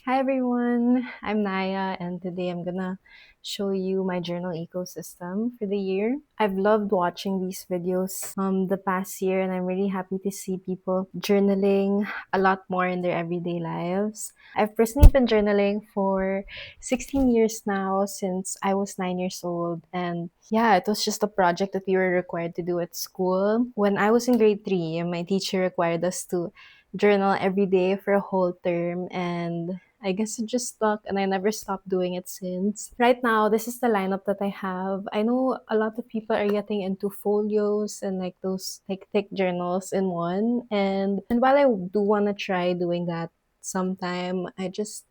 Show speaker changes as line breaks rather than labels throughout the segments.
Hi everyone, I'm Naya, and today I'm gonna show you my journal ecosystem for the year. I've loved watching these videos the past year, and I'm really happy to see people journaling a lot more in their everyday lives. I've personally been journaling for 16 years now, since I was 9 years old, and yeah, it was just a project that we were required to do at school. When I was in grade 3, my teacher required us to journal every day for a whole term, and I guess it just stuck and I never stopped doing it since. Right now, this is the lineup that I have. I know a lot of people are getting into folios and like those like thick journals in one. And while I do want to try doing that sometime, I just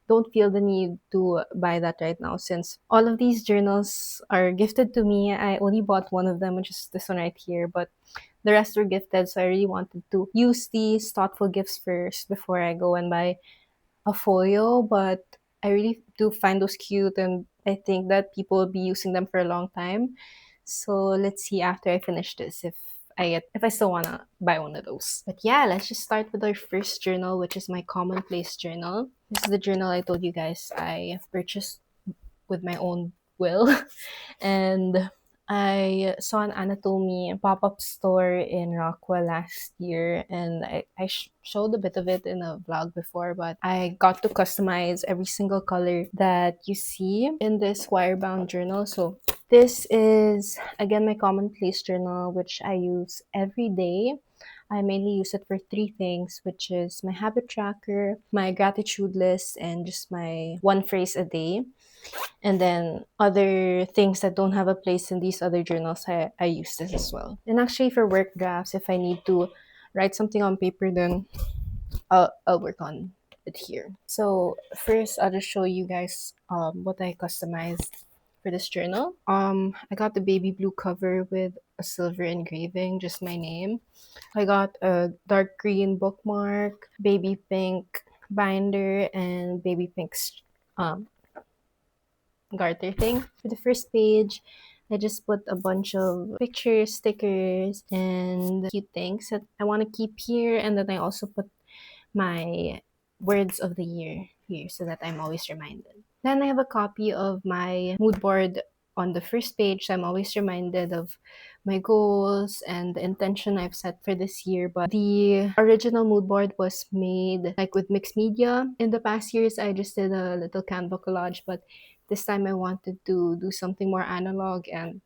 don't feel the need to buy that right now, since all of these journals are gifted to me. I only bought one of them, which is this one right here, but the rest were gifted, so I really wanted to use these thoughtful gifts first before I go and buy a folio. But I really do find those cute, and I think that people will be using them for a long time. So let's see after I finish this if I still wanna buy one of those. But yeah, let's just start with our first journal, which is my commonplace journal. This is the journal I told you guys I purchased with my own will. And I saw an anatomy pop-up store in Rockwell last year, and I showed a bit of it in a vlog before, but I got to customize every single color that you see in this wire-bound journal. So this is, again, my commonplace journal, which I use every day. I mainly use it for three things, which is my habit tracker, my gratitude list, and just my one phrase a day. And then other things that don't have a place in these other journals, I use this as well. And actually, for work drafts, if I need to write something on paper, then I'll work on it here. So first, I'll just show you guys what I customized for this journal. I got the baby blue cover with a silver engraving, just my name. I got a dark green bookmark, baby pink binder, and baby pink um, garter thing. For the first page, I just put a bunch of pictures, stickers, and cute things that I want to keep here. And then I also put my words of the year here so that I'm always reminded. Then I have a copy of my mood board on the first page, so I'm always reminded of my goals and the intention I've set for this year. But the original mood board was made like with mixed media. In the past years, I just did a little Canva collage, but this time I wanted to do something more analog, and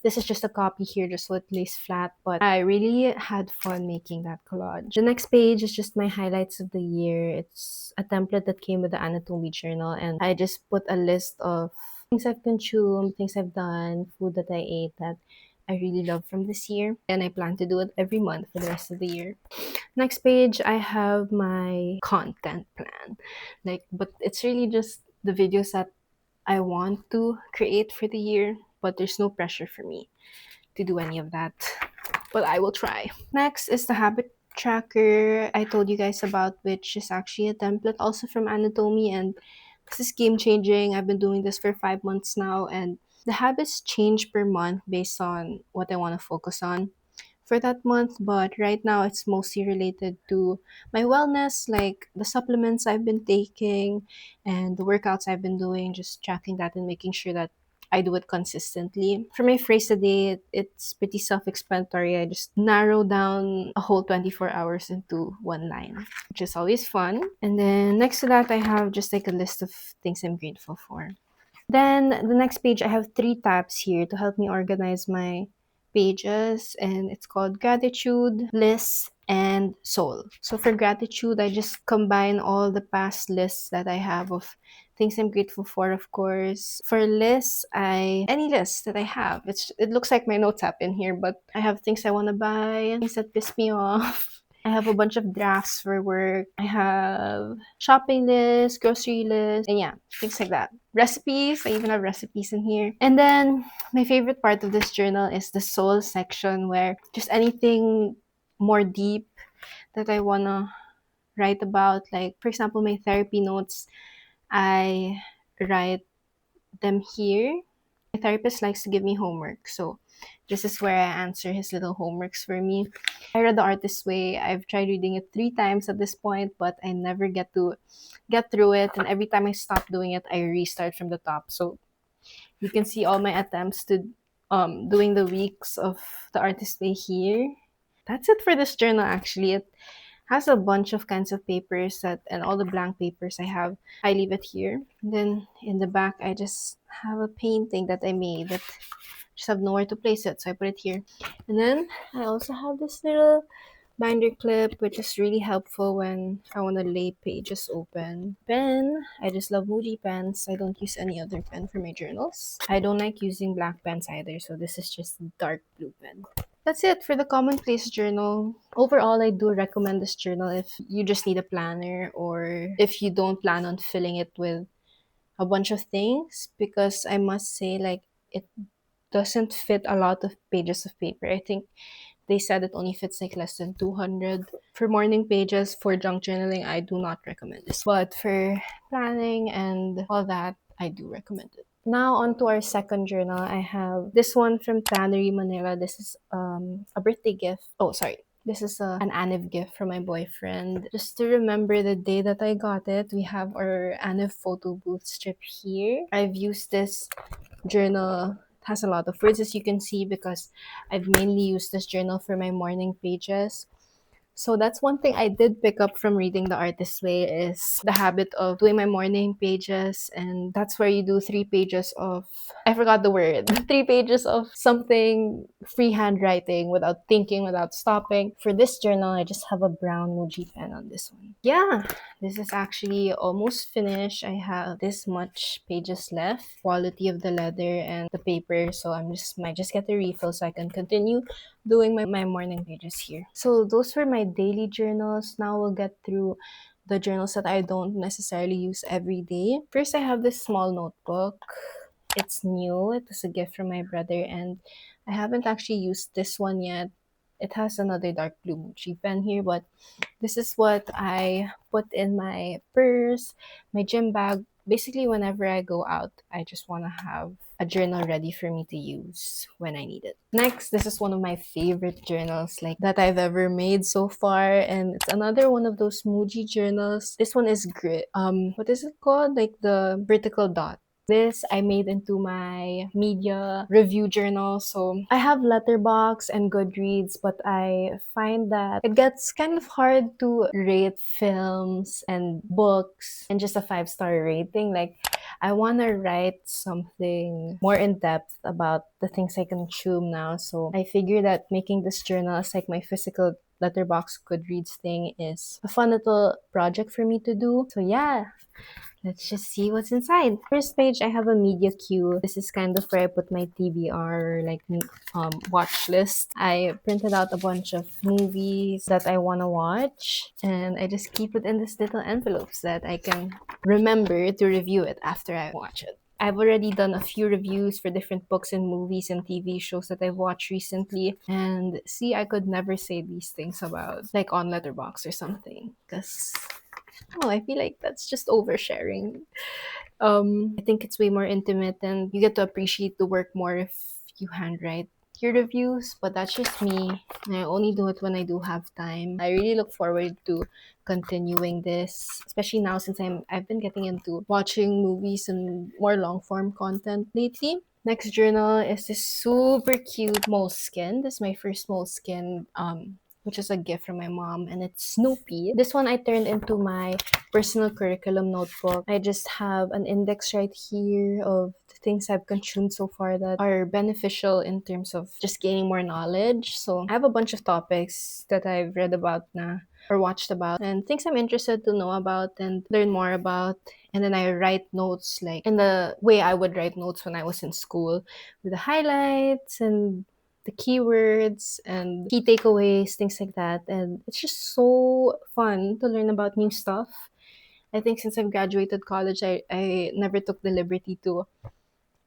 this is just a copy here, just so it lays flat, but I really had fun making that collage. The next page is just my highlights of the year. It's a template that came with the anatomy journal, and I just put a list of things I've consumed, things I've done, food that I ate that I really love from this year, and I plan to do it every month for the rest of the year. Next page, I have my content plan. But it's really just the videos that I want to create for the year, but there's no pressure for me to do any of that. But I will try. Next is the habit tracker I told you guys about, which is actually a template also from Anatomy, and this is game changing. I've been doing this for 5 months now, and the habits change per month based on what I want to focus on for that month. But right now, it's mostly related to my wellness, like the supplements I've been taking and the workouts I've been doing, just tracking that and making sure that I do it consistently. For my phrase today, it's pretty self explanatory. I just narrow down a whole 24 hours into one line, which is always fun. And then next to that, I have just like a list of things I'm grateful for. Then the next page, I have three tabs here to help me organize my pages, and it's called gratitude, lists, and soul. So for gratitude, I just combine all the past lists that I have of things I'm grateful for, of course. For lists, I any list that I have. It looks like my notes app in here, but I have things I want to buy, things that piss me off. I have a bunch of drafts for work. I have shopping lists, grocery lists, and yeah, things like that. Recipes, I even have recipes in here. And then my favorite part of this journal is the soul section, where just anything more deep that I wanna write about. Like, for example, my therapy notes, I write them here. My therapist likes to give me homework, so this is where I answer his little homeworks for me. I read The Artist's Way. I've tried reading it 3 times at this point, but I never get through it. And every time I stop doing it, I restart from the top. So you can see all my attempts to doing the weeks of The Artist's Way here. That's it for this journal actually. It has a bunch of kinds of papers that and all the blank papers I have. I leave it here. And then in the back I just have a painting that I made that just have nowhere to place it, so I put it here. And then I also have this little binder clip, which is really helpful when I want to lay pages open. Pen, I just love Moody pens. I don't use any other pen for my journals. I don't like using black pens either, so this is just dark blue pen. That's it for the commonplace journal. Overall, I do recommend this journal if you just need a planner or if you don't plan on filling it with a bunch of things, because I must say, like, it doesn't fit a lot of pages of paper. I think they said it only fits like less than 200. For morning pages, for junk journaling, I do not recommend this. But for planning and all that, I do recommend it. Now on to our second journal. I have this one from Tannery Manila. This is a birthday gift. Oh, sorry. This is an Aniv gift from my boyfriend. Just to remember the day that I got it, we have our Aniv photo booth strip here. I've used this journal. It has a lot of words, as you can see, because I've mainly used this journal for my morning pages. So that's one thing I did pick up from reading The Artist's Way is the habit of doing my morning pages, and that's where you do 3 pages of, I forgot the word, 3 pages of something freehand writing without thinking, without stopping. For this journal, I just have a brown Muji pen on this one. Yeah, this is actually almost finished. I have this much pages left. Quality of the leather and the paper, so might just get a refill so I can continue doing my morning pages here. So those were my daily journals. Now we'll get through the journals that I don't necessarily use every day. First, I have this small notebook. It's new. It was a gift from my brother, and I haven't actually used this one yet. It has another dark blue Muji pen here, but this is what I put in my purse, my gym bag. Basically, whenever I go out, I just want to have a journal ready for me to use when I need it. Next, this is one of my favorite journals like that I've ever made so far, and it's another one of those Muji journals. This one is grit. What is it called? Like the vertical dot. This I made into my media review journal. So I have Letterboxd and Goodreads, but I find that it gets kind of hard to rate films and books and just a 5-star rating. Like, I want to write something more in depth about the things I consume now. So I figure that making this journal as like my physical Letterboxd Goodreads thing is a fun little project for me to do. So yeah, let's just see what's inside. First page, I have a media queue. This is kind of where I put my TBR, like watch list. I printed out a bunch of movies that I want to watch, and I just keep it in this little envelopes that I can remember to review it after I watch it. I've already done a few reviews for different books and movies and TV shows that I've watched recently. And see, I could never say these things about, like, on Letterboxd or something. Because, oh, I feel like that's just oversharing. I think it's way more intimate and you get to appreciate the work more if you handwrite your reviews, but that's just me. I only do it when I do have time. I really look forward to continuing this, especially now since I've been getting into watching movies and more long form content lately. Next journal is this super cute moleskin. This is my first moleskin, which is a gift from my mom, and it's Snoopy. This one I turned into my personal curriculum notebook. I just have an index right here of the things I've consumed so far that are beneficial in terms of just gaining more knowledge. So I have a bunch of topics that I've read about na or watched about and things I'm interested to know about and learn more about. And then I write notes like in the way I would write notes when I was in school with the highlights and the keywords and key takeaways, things like that. And it's just so fun to learn about new stuff. I think since I've graduated college, I never took the liberty to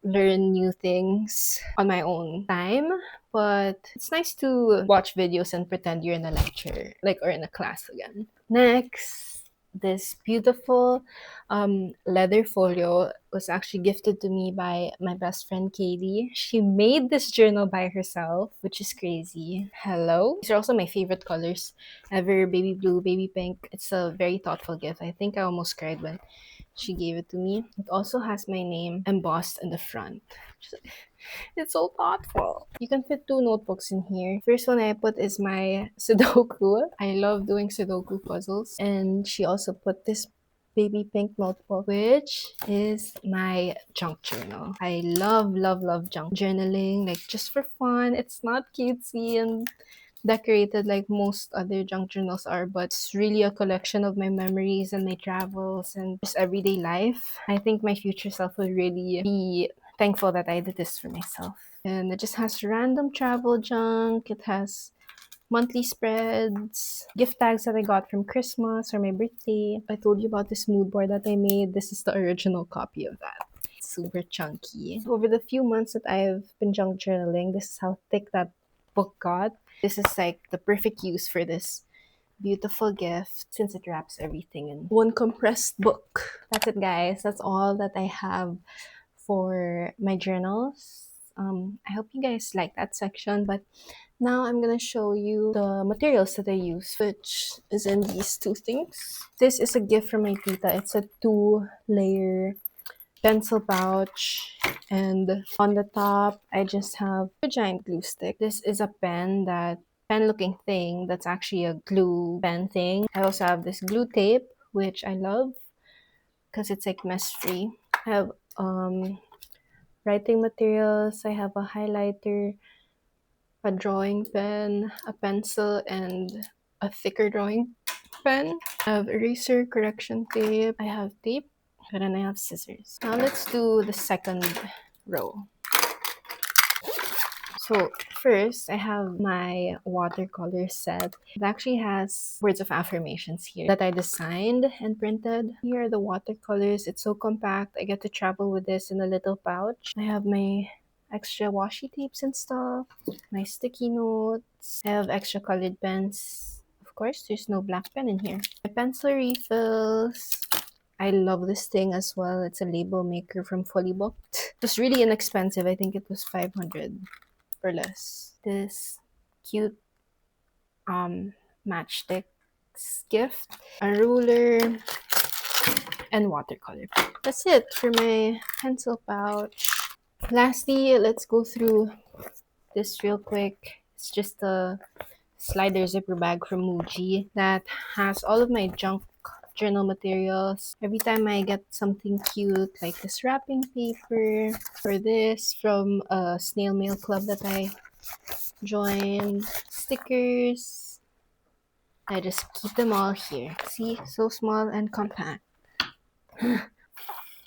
learn new things on my own time. But it's nice to watch videos and pretend you're in a lecture, like, or in a class again. Next. this beautiful leather folio was actually gifted to me by my best friend Katie. She made this journal by herself, which is crazy. Hello. These are also my favorite colors ever: baby blue, baby pink. It's a very thoughtful gift. I think I almost cried when she gave it to me. It also has my name embossed in the front. It's so thoughtful. You can fit 2 notebooks in here. First one I put is my Sudoku. I love doing Sudoku puzzles. And she also put this baby pink notebook, which is my junk journal. I love, love, love junk journaling, like just for fun. It's not cutesy and decorated like most other junk journals are, but it's really a collection of my memories and my travels and just everyday life. I think my future self will really be thankful that I did this for myself. And it just has random travel junk. It has monthly spreads, gift tags that I got from Christmas or my birthday. I told you about this mood board that I made. This is the original copy of that. It's super chunky. Over the few months that I've been junk journaling, this is how thick that book got. This is like the perfect use for this beautiful gift since it wraps everything in one compressed book. That's it, guys. That's all that I have for my journals. I hope you guys like that section, but now I'm gonna show you the materials that I use, which is in these two things. This is a gift from my tita. It's a 2-layer pencil pouch, and on the top I just have a giant glue stick. This is a pen looking thing that's actually a glue pen thing. I also have this glue tape, which I love because it's like mess free. I have writing materials. I have a highlighter, a drawing pen, a pencil, and a thicker drawing pen. I have eraser, correction tape. I have tape, and then I have scissors. Now let's do the second row. So first, I have my watercolor set. It actually has words of affirmations here that I designed and printed. Here are the watercolors. It's so compact. I get to travel with this in a little pouch. I have my extra washi tapes and stuff, my sticky notes. I have extra colored pens. Of course, there's no black pen in here. My pencil refills. I love this thing as well. It's a label maker from Fully Booked. It was really inexpensive. I think it was 500 or less. This cute matchsticks gift, a ruler, and watercolor. That's it for my pencil pouch. Lastly, let's go through this real quick. It's just a slider zipper bag from Muji that has all of my junk journal materials. Every time I get something cute like this wrapping paper or this from a snail mail club that I joined, stickers, I just keep them all here. See, so small and compact.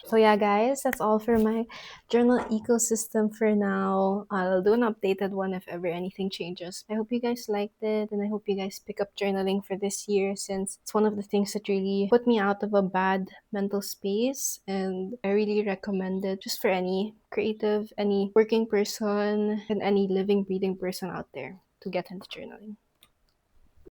So yeah, guys, that's all for my journal ecosystem for now. I'll do an updated one if ever anything changes. I hope you guys liked it, and I hope you guys pick up journaling for this year, since it's one of the things that really put me out of a bad mental space, and I really recommend it just for any creative, any working person, and any living, breathing person out there to get into journaling.